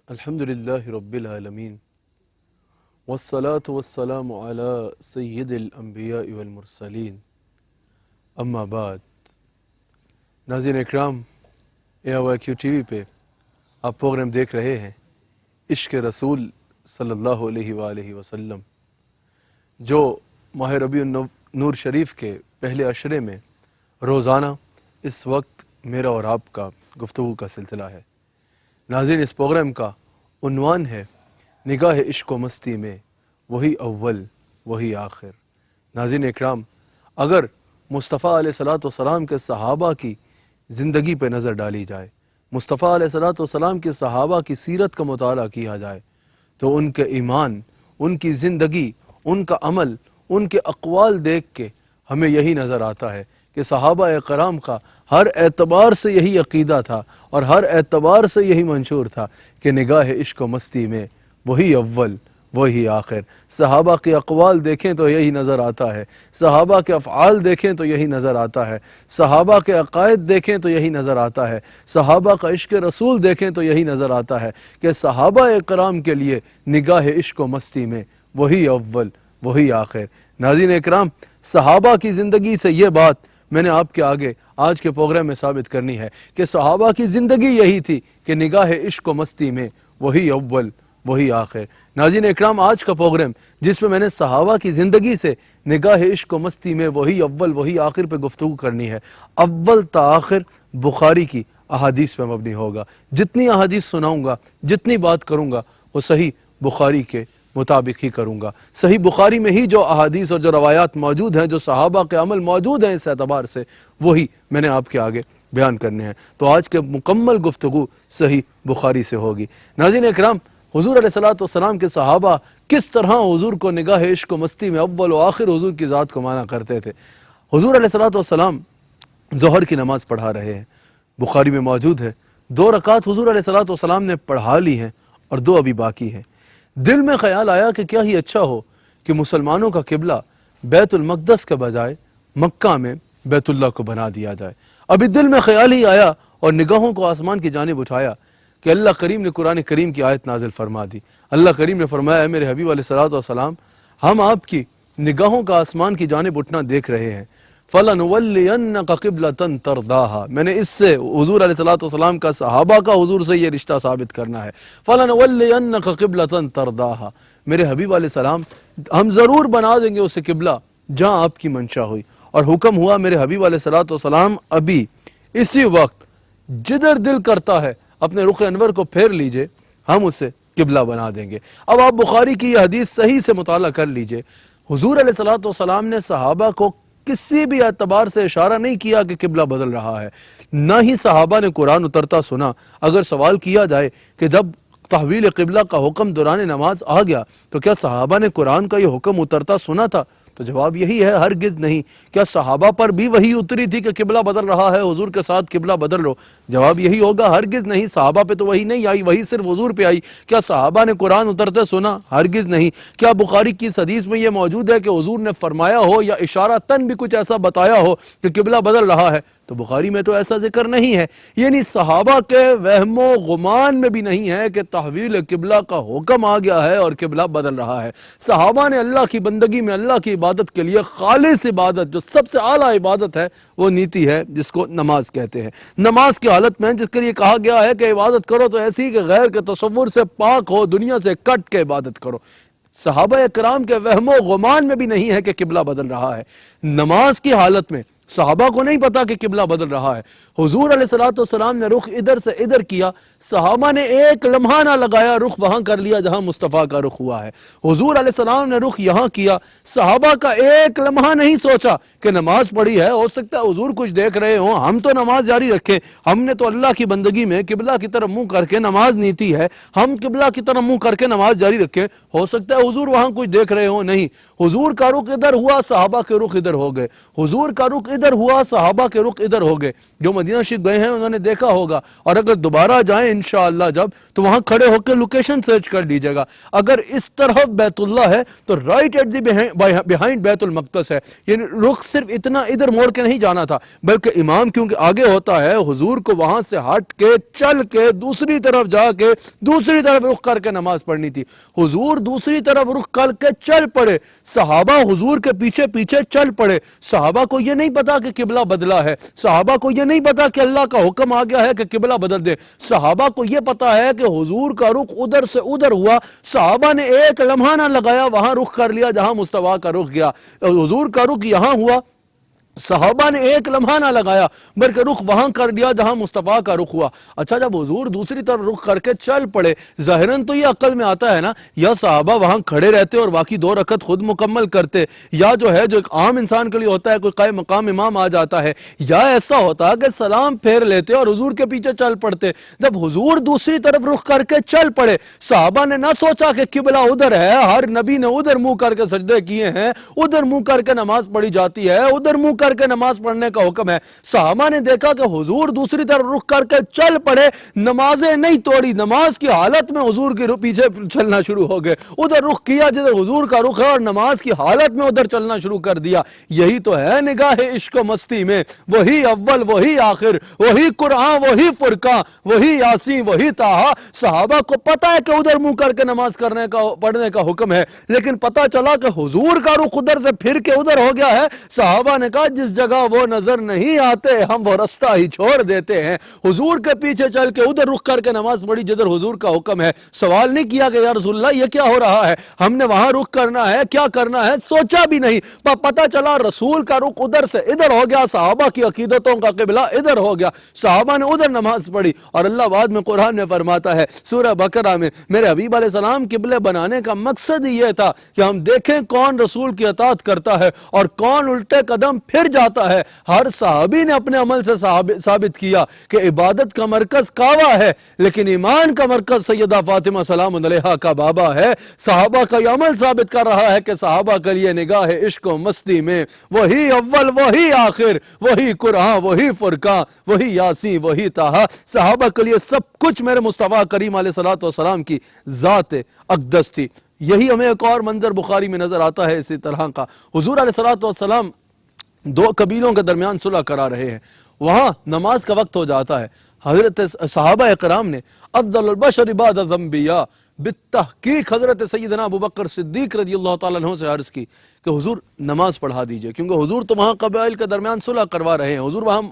الحمد لله رب العالمين والصلاة والسلام على سید الانبیاء والمرسلین اما بعد. ناظرین اکرام، AOIQ ٹی وی پہ آپ پروگرام دیکھ رہے ہیں عشق رسول صلی اللہ علیہ وآلہ وسلم، جو ماہ ربیع النور شریف کے پہلے عشرے میں روزانہ اس وقت میرا اور آپ کا گفتگو کا سلسلہ ہے. ناظرین، اس پروگرام کا عنوان ہے نگاہ عشق و مستی میں وہی اول وہی آخر. ناظرین اکرام، اگر مصطفیٰ علیہ الصلاۃ والسلام کے صحابہ کی زندگی پہ نظر ڈالی جائے، مصطفیٰ علیہ الصلاۃ والسلام کے صحابہ کی سیرت کا مطالعہ کیا جائے، تو ان کے ایمان، ان کی زندگی، ان کا عمل، ان کے اقوال دیکھ کے ہمیں یہی نظر آتا ہے کہ صحابہ کرام کا ہر اعتبار سے یہی عقیدہ تھا اور ہر اعتبار سے یہی منشور تھا کہ نگاہ عشق و مستی میں وہی اول وہی آخر. صحابہ کے اقوال دیکھیں تو یہی نظر آتا ہے، صحابہ کے افعال دیکھیں تو یہی نظر آتا ہے، صحابہ کے عقائد دیکھیں تو یہی نظر آتا ہے، صحابہ کا عشق رسول دیکھیں تو یہی نظر آتا ہے کہ صحابہ کرام کے لیے نگاہ عشق و مستی میں وہی اول وہی آخر. ناظرین اکرام، صحابہ کی زندگی سے یہ بات میں نے آپ کے آگے آج کے پروگرام میں ثابت کرنی ہے کہ صحابہ کی زندگی یہی تھی کہ نگاہ عشق و مستی میں وہی اول وہی آخر. ناظرین اکرام، آج کا پروگرام جس میں نے صحابہ کی زندگی سے نگاہ عشق و مستی میں وہی اول وہی آخر پہ گفتگو کرنی ہے، اول تا آخر بخاری کی احادیث پہ مبنی ہوگا. جتنی احادیث سناؤں گا، جتنی بات کروں گا، وہ صحیح بخاری کے مطابق ہی کروں گا. صحیح بخاری میں ہی جو احادیث اور جو روایات موجود ہیں، جو صحابہ کے عمل موجود ہیں، اس اعتبار سے وہی میں نے آپ کے آگے بیان کرنے ہیں. تو آج کے مکمل گفتگو صحیح بخاری سے ہوگی. ناظرین اکرام، حضور علیہ الصلوۃ والسلام کے صحابہ کس طرح حضور کو نگاہ عشق و مستی میں اول و آخر حضور کی ذات کو مانا کرتے تھے. حضور علیہ الصلوۃ والسلام ظہر کی نماز پڑھا رہے ہیں، بخاری میں موجود ہے. 2 رکعات حضور علیہ الصلوۃ والسلام نے پڑھا لی ہیں اور 2 ابھی باقی ہیں. دل میں خیال آیا کہ کیا ہی اچھا ہو کہ مسلمانوں کا قبلہ بیت المقدس کے بجائے مکہ میں بیت اللہ کو بنا دیا جائے. ابھی دل میں خیال ہی آیا اور نگاہوں کو آسمان کی جانب اٹھایا کہ اللہ کریم نے قرآن کریم کی آیت نازل فرما دی. اللہ کریم نے فرمایا، اے میرے حبیب علیہ الصلوۃ والسلام، ہم آپ کی نگاہوں کا آسمان کی جانب اٹھنا دیکھ رہے ہیں. فَلَنُوَلِّيَنَّكَ قِبْلَةً تَرْضَاهَا. میں نے اس سے حضور علیہ الصلوۃ والسلام کا صحابہ کا حضور سے یہ رشتہ ثابت کرنا ہے. فَلَنُوَلِّيَنَّكَ قِبْلَةً تَرْضَاهَا. میرے حبیب علیہ السلام، ہم ضرور بنا دیں گے اسے قبلہ جہاں آپ کی منشا ہوئی. اور حکم ہوا میرے حبیب علیہ الصلوۃ والسلام، ابھی اسی وقت جدھر دل کرتا ہے اپنے رخ انور کو پھیر لیجئے، ہم اسے قبلہ بنا دیں گے. اب آپ بخاری کی یہ حدیث صحیح سے مطالعہ کر لیجئے. حضور علیہ الصلوۃ والسلام نے صحابہ کو کسی بھی اعتبار سے اشارہ نہیں کیا کہ قبلہ بدل رہا ہے، نہ ہی صحابہ نے قرآن اترتا سنا. اگر سوال کیا جائے کہ جب تحویل قبلہ کا حکم دوران نماز آ گیا تو کیا صحابہ نے قرآن کا یہ حکم اترتا سنا تھا؟ تو جواب یہی ہے، ہرگز نہیں. کیا صحابہ پر بھی وہی اتری تھی کہ قبلہ بدل رہا ہے، حضور کے ساتھ قبلہ بدل لو؟ جواب یہی ہوگا، ہرگز نہیں. صحابہ پہ تو وہی نہیں آئی، وہی صرف حضور پہ آئی. کیا صحابہ نے قرآن اترتے سنا؟ ہرگز نہیں. کیا بخاری کی اس حدیث میں یہ موجود ہے کہ حضور نے فرمایا ہو یا اشارتاً بھی کچھ ایسا بتایا ہو کہ قبلہ بدل رہا ہے؟ تو بخاری میں تو ایسا ذکر نہیں ہے. یعنی صحابہ کے وہم و گمان میں بھی نہیں ہے کہ تحویل قبلہ کا حکم آ گیا ہے اور قبلہ بدل رہا ہے. صحابہ نے اللہ کی بندگی میں، اللہ کی عبادت کے لیے خالص عبادت، جو سب سے اعلیٰ عبادت ہے، وہ نیتی ہے جس کو نماز کہتے ہیں. نماز کی حالت میں جس کے لیے کہا گیا ہے کہ عبادت کرو تو ایسی کہ غیر کے تصور سے پاک ہو، دنیا سے کٹ کے عبادت کرو. صحابہ کرام کے وہم و گمان میں بھی نہیں ہے کہ قبلہ بدل رہا ہے. نماز کی حالت میں صحابہ کو نہیں پتا کہ قبلہ بدل رہا ہے. حضور علیہ الصلوۃ والسلام نے رخ ادھر سے ادھر کیا، صحابہ نے ایک لمحہ نہ لگایا، رخ وہاں کر لیا جہاں مصطفیٰ کا رخ ہوا ہے. حضور علیہ السلام نے رخ یہاں کیا، صحابہ کا ایک لمحہ نہیں سوچا کہ نماز پڑھی ہے، ہو سکتا ہے حضور کچھ دیکھ رہے ہوں، ہم تو نماز جاری رکھیں، ہم نے تو اللہ کی بندگی میں قبلہ کی طرف منہ کر کے نماز نیتی ہے، ہم قبلہ کی طرف منہ کر کے نماز جاری رکھیں، ہو سکتا ہے حضور وہاں کچھ دیکھ رہے ہوں. نہیں، حضور کا رخ ادھر ہوا، صحابہ کے رخ ادھر ہو گئے. حضور کا رخ ادھر ہوا، صحابہ کے رخ ادھر ہو گئے. جو مدینہ شریف گئے ہیں انہوں نے دیکھا ہوگا، اور اگر دوبارہ جائیں انشاءاللہ جب، تو وہاں کھڑے ہو کے لوکیشن سرچ کر لیجئے گا. اگر اس طرف بیت اللہ ہے تو رائٹ ایٹ دی بیہائنڈ بیت المقدس ہے. یعنی رخ صرف اتنا ادھر موڑ کے نہیں جانا تھا، بلکہ امام کیونکہ آگے ہوتا ہے، حضور کو وہاں سے ہٹ کے چل کے دوسری طرف جا کے دوسری طرف رخ کر کے نماز پڑھنی تھی. حضور دوسری طرف رخ کر کے چل پڑے، صحابہ حضور کے پیچھے پیچھے چل پڑے. صحابہ کو یہ نہیں پتا کہ قبلہ بدلا ہے، صحابہ کو یہ نہیں پتا کہ اللہ کا حکم آ گیا ہے کہ قبلہ بدل دے. صحابہ کو یہ پتا ہے کہ حضور کا رخ ادھر سے ادھر ہوا، صحابہ نے ایک لمحہ نہ لگایا، وہاں رخ کر لیا جہاں مصطفیٰ کا رخ گیا. حضور کا رخ یہاں ہوا، صحابہ نے ایک لمحہ نہ لگایا بلکہ رخ وہاں کر دیا جہاں مصطفیٰ کا رخ ہوا. اچھا جب حضور دوسری طرف رخ کر کے چل پڑے، ظاہراً تو یہ عقل میں آتا ہے نا، یا صحابہ وہاں کھڑے رہتے اور باقی 2 رکعت خود مکمل کرتے، یا جو ہے جو ایک عام انسان کے لیے ہوتا ہے کوئی قائم مقام امام آ جاتا ہے، یا ایسا ہوتا کہ سلام پھیر لیتے اور حضور کے پیچھے چل پڑتے. جب حضور دوسری طرف رخ کر کے چل پڑے، صحابہ نے نہ سوچا کہ قبلہ ادھر ہے، ہر نبی نے ادھر منہ کر کے سجدے کیے ہیں، ادھر منہ کر کے نماز پڑھی جاتی ہے، ادھر منہ کر کے نماز پڑھنے کا حکم ہے. صحابہ نے دیکھا کہ حضور دوسری طرف رخ کر کے چل پڑے، نمازیں نہیں توڑی، نماز کی حالت میں حضور کے پیچھے چلنا شروع ہو گئے، ادھر رخ کیا جدھر حضور کا رخ ہے اور نماز کی حالت میں ادھر چلنا شروع کر دیا. یہی تو ہے نگاہ عشق و مستی میں، وہی اول وہی آخر، وہی قرآن وہی فرقان، وہی یاسین وہی طٰہٰ. صحابہ کو پتا ہے کہ ادھر منہ کر کے نماز پڑھنے کا حکم ہے، لیکن پتا چلا کہ حضور کا رخ ادھر سے پھر کے ادھر ہو گیا ہے. صحابہ نے کہا جس جگہ وہ نظر نہیں آتے ہم وہ رستہ ہی چھوڑ دیتے ہیں. حضور کے پیچھے چل کے ادھر رخ کر کے نماز پڑھی جدھر حضور کا حکم ہے. سوال نہیں کیا کہ یا رسول اللہ یہ کیا ہو رہا ہے، ہم نے وہاں رخ کرنا ہے، کیا کرنا ہے، سوچا بھی نہیں. پتہ چلا رسول کا رخ ادھر سے ادھر ہو گیا، صحابہ کی عقیدتوں کا قبلہ ادھر ہو گیا، صحابہ نے ادھر نماز پڑھی. اور اللہ بعد میں قرآن میں فرماتا ہے سورہ بقرہ میں، میرے حبیب علیہ السلام قبلے بنانے کا مقصد ہی یہ تھا کہ ہم دیکھیں کون رسول کی اطاعت کرتا ہے اور کون الٹے قدم پھر جاتا ہے. ہر صحابی نے اپنے عمل سے ثابت کیا کہ عبادت کا مرکز کعبہ ہے، لیکن ایمان کا مرکز سیدہ فاطمہ سلام علیہا کا بابا ہے. صحابہ کا یہ عمل ثابت کر رہا ہے کہ صحابہ کے لیے نگاہ عشق و مستی میں وہی اول وہی آخر، وہی قرآن وہی فرقان، وہی یاسین وہی طٰہٰ. صحابہ کے لیے سب کچھ میرے مصطفیٰ کریم علیہ السلام کی ذات اقدس تھی. یہی ہمیں ایک اور منظر بخاری میں نظر آتا ہے اسی طرح کا. حضور علیہ السلام 2 قبیلوں کے درمیان صلح کرا رہے ہیں، وہاں نماز کا وقت ہو جاتا ہے. حضرت صحابہ اکرام نے افضل البشر بعد الانبیاء بالتحقیق حضرت سیدنا ابوبکر صدیق رضی اللہ تعالیٰ عنہ سے عرض کی کہ حضور نماز پڑھا دیجئے، کیونکہ حضور تو وہاں قبائل کے درمیان صلح کروا رہے ہیں، حضور وہاں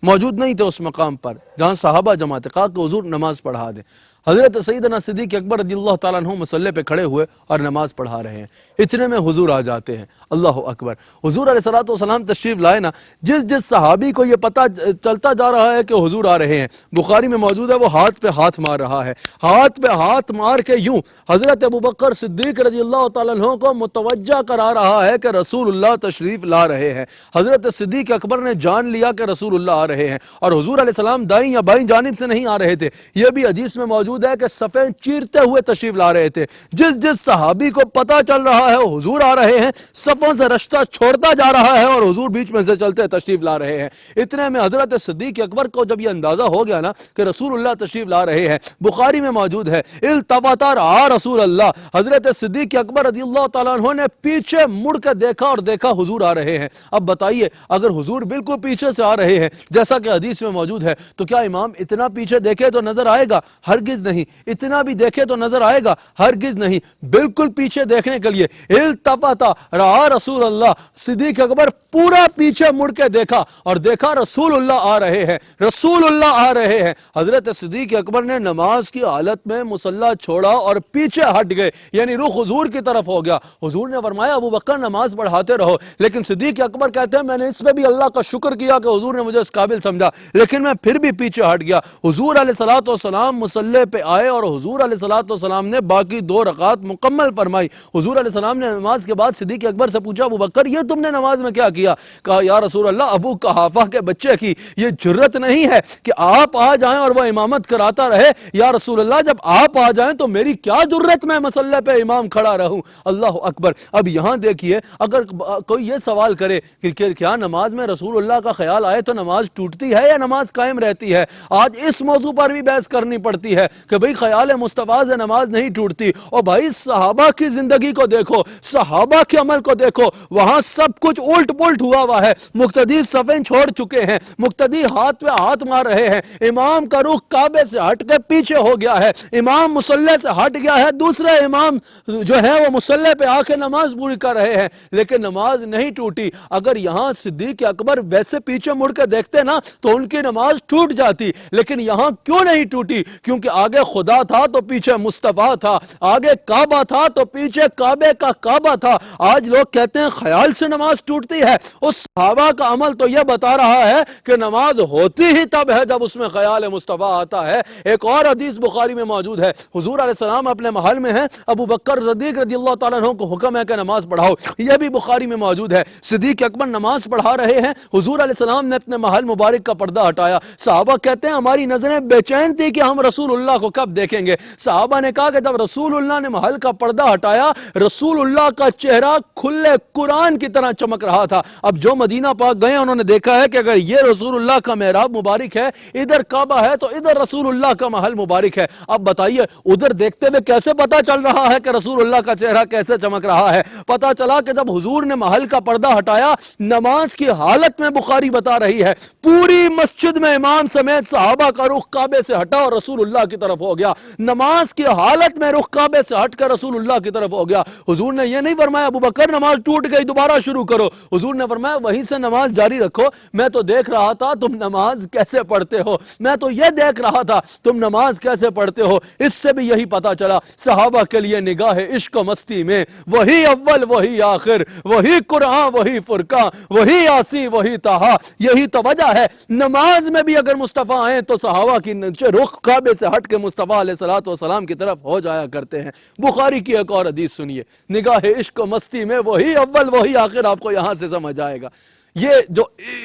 موجود نہیں تھے اس مقام پر جہاں صحابہ جمع تھے. کہا کہ حضور نماز پڑھا دیں. حضرت سیدنا صدیق اکبر رضی اللہ تعالیٰ عنہ مصلی پہ کھڑے ہوئے اور نماز پڑھا رہے ہیں. اتنے میں حضور آ جاتے ہیں. اللہ اکبر. حضور علیہ السلام تشریف لائے نا، جس صحابی کو یہ پتہ چلتا جا رہا ہے کہ حضور آ رہے ہیں، بخاری میں موجود ہے وہ ہاتھ پہ ہاتھ مار رہا ہے، ہاتھ پہ ہاتھ مار کے یوں حضرت ابوبکر صدیق رضی اللہ تعالیٰ عنہ کو متوجہ کرا رہا ہے کہ رسول اللہ تشریف لا رہے ہیں. حضرت صدیق اکبر نے جان لیا کہ رسول اللہ آ رہے ہیں، اور حضور علیہ السلام دائیں یا بائیں جانب سے نہیں آ رہے تھے. یہ بھی حدیث میں موجود ہے کہ صفیں چیرتے ہوئے تشریف لا رہے تھے. جس صحابی کو پتا چل رہا ہے حضور آ رہے ہیں، صفوں سے رشتہ چھوڑتا جا رہا ہے اور حضور بیچ میں سے چلتے تشریف لا رہے ہیں. اتنے میں حضرت صدیق اکبر کو جب یہ اندازہ ہو گیا نا کہ رسول اللہ تشریف لا رہے ہیں، بخاری میں موجود ہے التفت رأى رسول اللہ، حضرت صدیق اکبر رضی اللہ تعالیٰ عنہ نے پیچھے مڑ کے دیکھا اور دیکھا حضور آ رہے ہیں. اب بتائیے اگر حضور بالکل پیچھے سے آ رہے ہیں جیسا کہ حدیث میں موجود ہے، تو کیا امام اتنا پیچھے دیکھے تو نظر آئے گا؟ ہرگز نہیں. اتنا بھی دیکھے تو نظر آئے گا؟ ہرگز نہیں. بالکل پیچھے دیکھنے کے لیے التفت رأى رسول اللہ، صدیق اکبر پورا پیچھے مڑ کے دیکھا اور دیکھا رسول اللہ آ رہے ہیں، رسول اللہ آ رہے ہیں. حضرت صدیق اکبر نے نماز کی حالت میں مصلی چھوڑا اور پیچھے ہٹ گئے، یعنی رخ حضور کی طرف ہو گیا. حضور نے فرمایا ابو بکر نماز پڑھاتے رہو، لیکن صدیق اکبر کہتے ہیں میں نے اس میں بھی اللہ کا شکر کیا کہ حضور نے مجھے اس قابل سمجھا، لیکن میں پھر بھی پیچھے ہٹ گیا. حضور علیہ السلام مصلی پہ آئے اور حضور علیہ السلام نے باقی 2 رکعات مکمل فرمائی۔ حضور علیہ السلام نے نماز کے بعد صدیق اکبر سے پوچھا ابو بکر یہ تم نے نماز میں کیا کیا؟ کہا یا رسول اللہ ابو قحافہ کے بچے کی یہ جرت نہیں ہے کہ آپ آ جائیں اور وہ امامت کراتا رہے، یا رسول اللہ جب آپ آ جائیں تو میری کیا جرت میں مصلی پہ امام کھڑا رہوں۔ اللہ اکبر۔ اب یہاں دیکھیے اگر کوئی یہ سوال کرے کہ کیا نماز میں رسول اللہ کا خیال آئے تو نماز ٹوٹتی ہے یا نماز قائم رہتی ہے، آج اس موضوع پر بھی بحث کرنی پڑتی ہے کہ بھئی خیال مصطفیٰ سے نماز نہیں ٹوٹتی۔ اور بھائی صحابہ کی زندگی کو دیکھو، صحابہ کے عمل کو دیکھو، وہاں سب کچھ الٹ پلٹ ہوا ہے، مقتدی صفیں چھوڑ چکے ہیں، مقتدی ہاتھ پہ ہاتھ مار رہے ہیں، امام کا رخ کعبے سے ہٹ کے پیچھے ہو گیا ہے، امام مصلی سے ہٹ گیا ہے، دوسرے امام جو ہے وہ مصلی پہ آ کے نماز پوری کر رہے ہیں، لیکن نماز نہیں ٹوٹی۔ اگر یہاں صدیق اکبر ویسے پیچھے مڑ کے دیکھتے نا تو ان کی نماز ٹوٹ جاتی، لیکن یہاں کیوں نہیں ٹوٹی؟ کیونکہ آگے خدا تھا تو پیچھے مصطفیٰ تھا، آگے کعبہ تھا تو پیچھے کعبے کا کعبہ تھا۔ آج لوگ کہتے ہیں خیال سے نماز ٹوٹتی ہے، اس صحابہ کا عمل تو یہ بتا رہا ہے کہ نماز ہوتی ہی تب ہے جب اس میں خیال مصطفیٰ آتا ہے۔ ایک اور حدیث بخاری میں موجود ہے، حضور علیہ السلام اپنے محل میں ہیں، ابو بکر صدیق رضی اللہ تعالیٰ عنہ کو حکم ہے کہ نماز پڑھاؤ، یہ بھی بخاری میں موجود ہے۔ صدیق اکبر نماز پڑھا رہے ہیں، حضور علیہ السلام نے اپنے محل مبارک کا پردہ ہٹایا، صحابہ کہتے ہیں ہماری نظریں بے چین تھی کہ ہم رسول اللہ کو کب دیکھیں گے۔ صحابہ نے کہا کہ جب رسول اللہ نے محل کا پردہ ہٹایا، رسول اللہ کا چہرہ کھلے قرآن کی طرح چمک رہا تھا۔ اب جو مدینہ پاک گئے انہوں نے دیکھا ہے کہ اگر یہ رسول اللہ کا محراب مبارک ہے، ادھر کعبہ ہے، تو ادھر رسول اللہ کا محل مبارک ہے۔ اب بتائیے ادھر دیکھتے ہوئے کیسے پتا چل رہا ہے کہ رسول اللہ کا چہرہ کیسے چمک رہا ہے؟ پتا چلا کہ جب حضور نے محل کا پردہ ہٹایا، نماز کی حالت میں بخاری بتا رہی ہے پوری مسجد میں امام سمیت صحابہ کا رخ کعبے سے ہٹا اور رسول اللہ کی طرف ہو گیا، نماز کی حالت میں رخ کعبے سے ہٹ کر رسول اللہ کی طرف ہو گیا۔ حضور نے یہ نہیں فرمایا ابو بکر نماز ٹوٹ گئی دوبارہ شروع کرو، حضور نے فرمایا وہیں سے نماز جاری رکھو، میں تو دیکھ رہا تھا تم نماز کیسے پڑھتے ہو، میں تو یہ دیکھ رہا تھا تم نماز کیسے پڑھتے ہو۔ اس سے بھی یہی پتا چلا صحابہ کے لیے نگاہ عشق و مستی میں وہی اول وہی آخر، وہی قرآن وہی فرقان، وہی یاسین وہی طٰہٰ، یہی تو وجہ ہے نماز میں بھی اگر مصطفیٰ آئیں تو صحابہ کی رخ کعبے سے ہٹ کے مصطفیٰ علیہ السلام کی طرف ہو جایا کرتے ہیں۔ بخاری کی ایک اور حدیث سنیے، نگاہ عشق و مستی میں وہی اول وہی آخر، آپ کو یہاں سے سمجھ آئے گا۔ یہ جو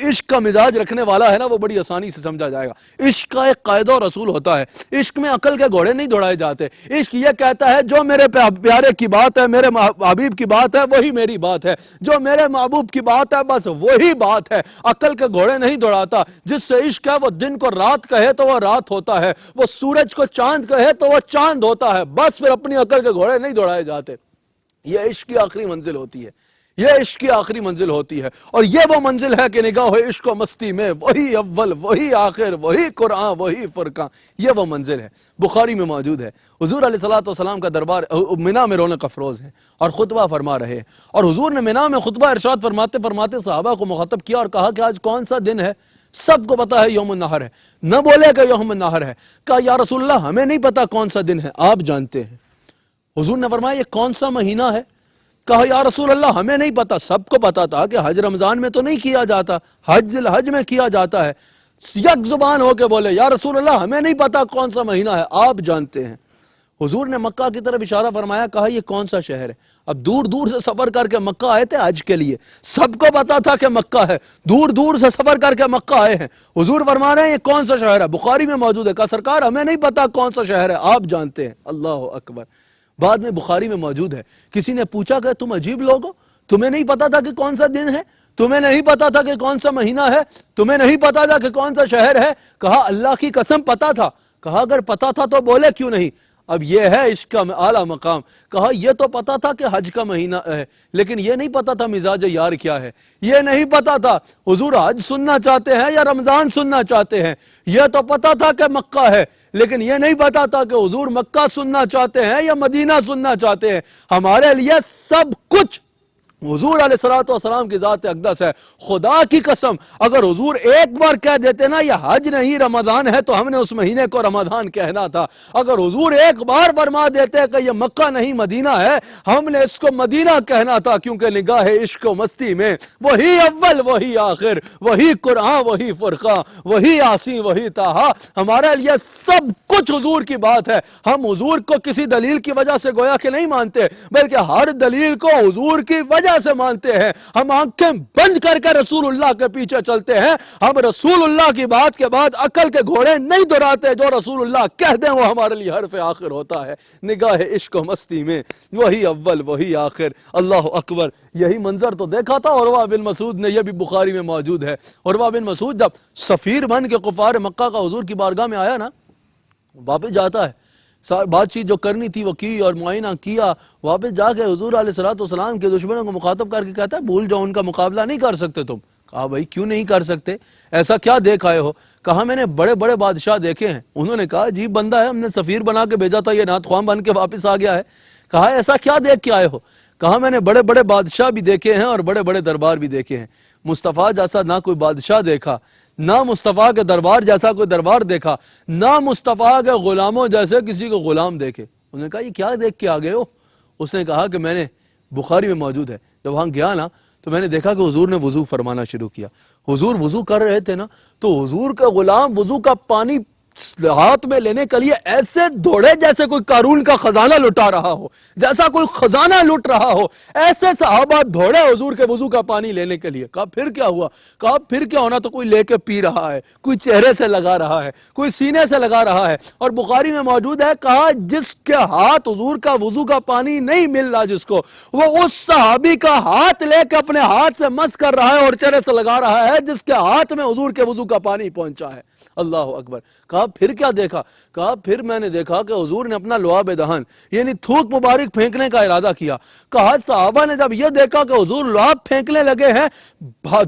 عشق کا مزاج رکھنے والا ہے نا وہ بڑی آسانی سے سمجھا جائے گا۔ عشق کا ایک قاعدہ و رسول ہوتا ہے، عشق میں عقل کے گھوڑے نہیں دوڑائے جاتے، عشق یہ کہتا ہے جو میرے پیارے کی بات ہے، میرے حبیب کی بات ہے وہی میری بات ہے، جو میرے محبوب کی بات ہے بس وہی بات ہے، عقل کے گھوڑے نہیں دوڑاتا۔ جس سے عشق ہے وہ دن کو رات کہے تو وہ رات ہوتا ہے، وہ سورج کو چاند کہے تو وہ چاند ہوتا ہے، بس پھر اپنی عقل کے گھوڑے نہیں دوڑائے جاتے۔ یہ عشق کی آخری منزل ہوتی ہے، یہ عشق کی آخری منزل ہوتی ہے، اور یہ وہ منزل ہے کہ نگاہ عشق و مستی میں وہی اول وہی آخر وہی قرآن وہی فرقان، یہ وہ منزل ہے۔ بخاری میں موجود ہے، حضور علیہ السلام کا دربار منا میں رونق افروز ہے اور خطبہ فرما رہے ہیں، اور حضور نے منا میں خطبہ ارشاد فرماتے فرماتے صحابہ کو مخاطب کیا اور کہا کہ آج کون سا دن ہے؟ سب کو پتا ہے یوم النحر ہے، نہ بولے کہ یوم النحر ہے، کہا یا رسول اللہ ہمیں نہیں پتا کون سا دن ہے، آپ جانتے ہیں۔ حضور نے فرمایا یہ کون سا مہینہ ہے؟ کہا یا رسول اللہ ہمیں نہیں پتا، سب کو پتا تھا کہ حج رمضان میں تو نہیں کیا جاتا، حج ذی الحج میں کیا جاتا ہے۔ یک زبان ہو کے بولے یا رسول اللہ ہمیں نہیں پتا کون سا مہینہ ہے، آپ جانتے ہیں۔ حضور نے مکہ کی طرف اشارہ فرمایا، کہا یہ کون سا شہر ہے؟ اب دور دور سے سفر کر کے مکہ آئے تھے حج کے لیے، سب کو پتا تھا کہ مکہ ہے، دور دور سے سفر کر کے مکہ آئے ہیں۔ حضور فرما رہے ہیں یہ کون سا شہر ہے؟ بخاری میں موجود ہے، کہا سرکار ہمیں نہیں پتا کون سا شہر ہے، آپ جانتے ہیں۔ اللہ اکبر۔ بعد میں بخاری میں موجود ہے، کسی نے پوچھا کہ تم عجیب لوگ ہو، تمہیں نہیں پتا تھا کہ کون سا دن ہے، تمہیں نہیں پتا تھا کہ کون سا مہینہ ہے، تمہیں نہیں پتا تھا کہ کون سا شہر ہے؟ کہا اللہ کی قسم پتا تھا۔ کہا اگر پتا تھا تو بولے کیوں نہیں؟ اب یہ ہے عشق کا اعلیٰ مقام۔ کہا یہ تو پتا تھا کہ حج کا مہینہ ہے، لیکن یہ نہیں پتا تھا مزاج یار کیا ہے، یہ نہیں پتا تھا حضور حج سننا چاہتے ہیں یا رمضان سننا چاہتے ہیں، یہ تو پتا تھا کہ مکہ ہے، لیکن یہ نہیں پتا تھا کہ حضور مکہ سننا چاہتے ہیں یا مدینہ سننا چاہتے ہیں۔ ہمارے لیے سب کچھ حضور علیہ الصلوۃ والسلام کی ذات اقدس ہے، خدا کی قسم اگر حضور ایک بار کہہ دیتے نا یہ حج نہیں رمضان ہے تو ہم نے اس مہینے کو رمضان کہنا تھا۔ اگر حضور ایک بار فرما دیتے کہ یہ مکہ نہیں مدینہ ہے، ہم نے اس کو مدینہ کہنا تھا، کیونکہ نگاہ عشق و مستی میں وہی اول وہی آخر، وہی قرآن وہی فرقہ، وہی یاسین وہی طٰہٰ، ہمارے لیے سب کچھ حضور کی بات ہے۔ ہم حضور کو کسی دلیل کی وجہ سے گویا کہ نہیں مانتے، بلکہ ہر دلیل کو حضور کی وجہ سے مانتے ہیں۔ ہم آنکھیں بند کر کے رسول اللہ کے پیچھے چلتے ہیں۔ ہم رسول اللہ کی بات کے بعد عقل کے گھوڑے نہیں دوڑاتے، جو رسول اللہ کہہ دیں وہ ہمارے لیے حرف آخر ہوتا ہے۔ نگاہ عشق و مستی میں وہی اول وہی آخر، اللہ اکبر۔ یہی منظر تو دیکھا تھا عروہ بن مسعود نے، یہ بھی بخاری میں موجود ہے۔ عروہ بن مسعود جب سفیر بن کے کفار مکہ کا حضور کی بارگاہ میں آیا نا، واپس جاتا ہے، بات چیت جو کرنی تھی وہ کی اور معائنہ کیا، واپس جا کے حضور علیہ الصلوۃ والسلام کے دشمنوں کو مخاطب کر کے کہتا ہے بھول جاؤ، ان کا مقابلہ نہیں کر سکتے تم۔ کہا بھائی کیوں نہیں کر سکتے، ایسا کیا دیکھ آئے ہو؟ کہا میں نے بڑے بڑے بادشاہ دیکھے ہیں۔ انہوں نے کہا عجیب بندہ ہے، ہم نے سفیر بنا کے بھیجا تھا، یہ نعت خواں بن کے واپس آ گیا ہے۔ کہا ایسا کیا دیکھ کے آئے ہو؟ کہا میں نے بڑے بڑے بادشاہ بھی دیکھے ہیں اور بڑے بڑے دربار بھی دیکھے ہیں، مصطفیٰ جیسا نہ کوئی بادشاہ دیکھا، نہ مصطفیٰ کے دربار جیسا کوئی دربار دیکھا، نہ مصطفیٰ کے غلاموں جیسے کسی کو غلام دیکھے۔ انہوں نے کہا یہ کیا دیکھ کے آگئے ہو؟ اس نے کہا کہ میں نے، بخاری میں موجود ہے، جب وہاں گیا نا تو میں نے دیکھا کہ حضور نے وضو فرمانا شروع کیا۔ حضور وضو کر رہے تھے نا تو حضور کا غلام وضو کا پانی ہاتھ میں لینے کے لیے ایسے دوڑے جیسے کوئی قارون کا خزانہ لٹا رہا ہو، جیسا کوئی خزانہ لٹ رہا ہو، ایسے صحابہ دوڑے حضور کے وضو کا پانی لینے کے لیے۔ کہا پھر کیا ہوا؟ کہا پھر کیا ہونا، تو کوئی لے کے پی رہا ہے، کوئی چہرے سے لگا رہا ہے، کوئی سینے سے لگا رہا ہے۔ اور بخاری میں موجود ہے، کہا جس کے ہاتھ حضور کا وضو کا پانی نہیں مل رہا جس کو، وہ اس صحابی کا ہاتھ لے کے اپنے ہاتھ سے مس کر رہا ہے اور چہرے سے لگا رہا ہے جس کے ہاتھ میں حضور کے وضو کا پانی پہنچا ہے۔ اللہ اکبر۔ کہا پھر کیا دیکھا؟ کہا پھر میں نے دیکھا کہ حضور نے اپنا لعاب دہن یعنی تھوک مبارک پھینکنے کا ارادہ کیا۔ کہا صحابہ نے جب یہ دیکھا کہ حضور لعاب پھینکنے لگے ہیں،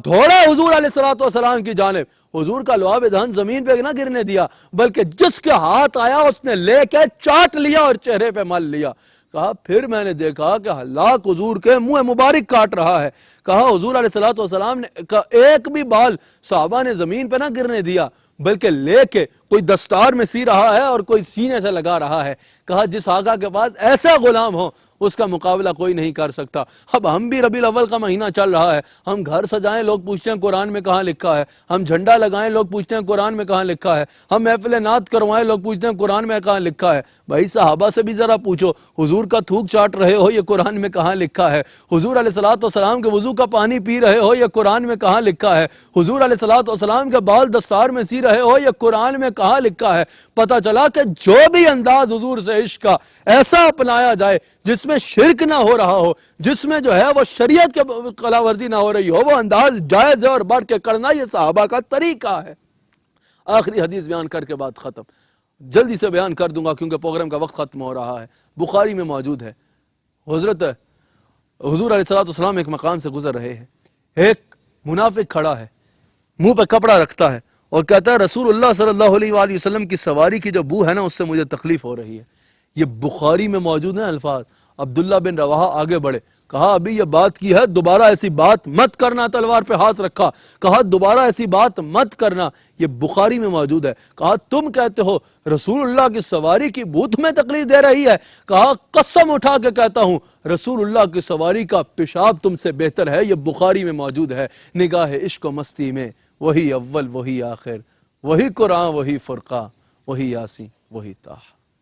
دوڑے حضور علیہ الصلوۃ والسلام کی جانب۔ حضور کا لعاب دہن زمین پہ نہ گرنے دیا، بلکہ جس کے ہاتھ آیا اس نے لے کے چاٹ لیا اور چہرے پہ مل لیا۔ کہا پھر میں نے دیکھا کہ ہلاک حضور کے منہ مبارک کاٹ رہا ہے۔ کہا حضور علیہ الصلوۃ والسلام نے ایک بھی بال صحابہ نے زمین پہ نہ گرنے دیا، بلکہ لے کے کوئی دستار میں سی رہا ہے اور کوئی سینے سے لگا رہا ہے۔ کہا جس آقا کے پاس ایسا غلام ہو اس کا مقابلہ کوئی نہیں کر سکتا۔ اب ہم بھی ربیع الاول کا مہینہ چل رہا ہے، ہم گھر سجائیں لوگ پوچھتے ہیں قرآن میں کہاں لکھا ہے، ہم جھنڈا لگائیں لوگ پوچھتے ہیں قرآن میں کہاں لکھا ہے، ہم محفل نعت کروائیں لوگ پوچھتے ہیں قرآن میں کہاں لکھا ہے۔ بھائی صحابہ سے بھی ذرا پوچھو، حضور کا تھوک چاٹ رہے ہو یہ قرآن میں کہاں لکھا ہے؟ حضور علیہ الصلوۃ والسلام کے وضو کا پانی پی رہے ہو یہ قرآن میں کہاں لکھا ہے؟ حضور علیہ الصلوۃ والسلام کے بال دستار میں سی رہے ہو یہ قرآن میں کہاں لکھا ہے؟ پتہ چلا کہ جو بھی انداز حضور سے عشق کا ایسا اپنایا جائے جس میں شرک نہ ہو رہا ہو، جس میں جو ہے وہ شریعت کے خلاف ورزی نہ ہو رہی ہو، وہ انداز جائز ہے اور بڑھ کے کرنا یہ صحابہ کا طریقہ ہے۔ آخری حدیث بیان کر کے بعد ختم، جلدی سے بیان کر دوں گا کیونکہ پروگرام کا وقت ختم ہو رہا ہے۔ بخاری میں موجود ہے، حضور علیہ الصلوۃ والسلام ایک مقام سے گزر رہے ہیں، ایک منافق کھڑا ہے، منہ پہ کپڑا رکھتا ہے اور کہتا ہے رسول اللہ صلی اللہ علیہ وآلہ وسلم کی سواری کی جو بو ہے نا اس سے مجھے تکلیف ہو رہی ہے۔ یہ بخاری میں موجود ہیں الفاظ۔ عبداللہ بن رواحہ آگے بڑھے، کہا ابھی یہ بات کی ہے، دوبارہ ایسی بات مت کرنا، تلوار پہ ہاتھ رکھا، کہا دوبارہ ایسی بات مت کرنا، یہ بخاری میں موجود ہے۔ کہا تم کہتے ہو رسول اللہ کی سواری کی بو تمہیں تکلیف دے رہی ہے؟ کہا قسم اٹھا کے کہتا ہوں رسول اللہ کی سواری کا پیشاب تم سے بہتر ہے۔ یہ بخاری میں موجود ہے۔ نگاہ عشق و مستی میں وہی اول وہی آخر، وہی قرآن وہی فرقہ، وہی یاسین وہی طٰہٰ۔